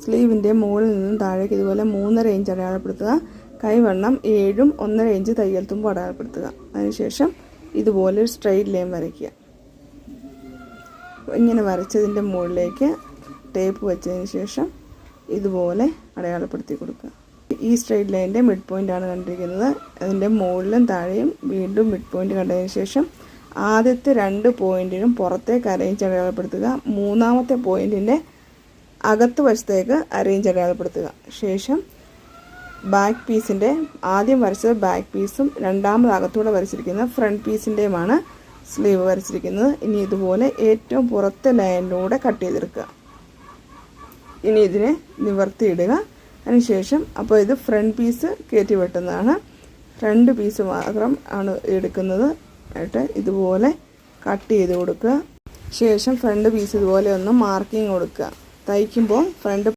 സ്ലീവിൻ്റെ മുകളിൽ നിന്നും താഴേക്ക് ഇതുപോലെ 3.5 ഇഞ്ച് അടയാളപ്പെടുത്തുക. കൈവണ്ണം 7ഉം 1.5 ഇഞ്ച് തയ്യൽ തുമ്പും അടയാളപ്പെടുത്തുക. അതിനുശേഷം ഇതുപോലെ ഒരു സ്ട്രെയിറ്റ് ലൈൻ വരയ്ക്കുക. ഇങ്ങനെ വരച്ചതിൻ്റെ മുകളിലേക്ക് ടേപ്പ് വെച്ചതിന് ശേഷം ഇതുപോലെ അടയാളപ്പെടുത്തി കൊടുക്കുക. ഈ സ്ട്രെയിറ്റ് ലൈനിൻ്റെ മിഡ് പോയിൻ്റാണ് കണ്ടിരിക്കുന്നത്. അതിൻ്റെ മുകളിലും താഴെയും വീണ്ടും മിഡ് പോയിൻ്റ് കണ്ടതിന് ശേഷം ആദ്യത്തെ 2 പോയിൻറ്റിനും പുറത്തേക്ക് അരയിഞ്ച് അടയാളപ്പെടുത്തുക. മൂന്നാമത്തെ പോയിൻറ്റിൻ്റെ അകത്ത് വശത്തേക്ക് അരയിഞ്ച് അടയാളപ്പെടുത്തുക. ശേഷം ബാക്ക് പീസിൻ്റെ ആദ്യം വരച്ചത് ബാക്ക് പീസും രണ്ടാമത് അകത്തൂടെ വരച്ചിരിക്കുന്ന ഫ്രണ്ട് പീസിൻ്റെയുമാണ് സ്ലീവ് വരച്ചിരിക്കുന്നത്. ഇനി ഇതുപോലെ ഏറ്റവും പുറത്തെ ലൈനിലൂടെ കട്ട് ചെയ്തെടുക്കുക. ഇനി ഇതിനെ നിവർത്തിയിടുക. അതിനുശേഷം അപ്പോൾ ഇത് ഫ്രണ്ട് പീസ് കയറ്റി വെട്ടുന്നതാണ്. 2 പീസ് മാത്രം ആണ് എടുക്കുന്നത്. ആയിട്ട് ഇതുപോലെ കട്ട് ചെയ്ത് കൊടുക്കുക. ശേഷം ഫ്രണ്ട് പീസ് ഇതുപോലെ ഒന്ന് മാർക്കിങ് കൊടുക്കുക. തയ്ക്കുമ്പോൾ ഫ്രണ്ട്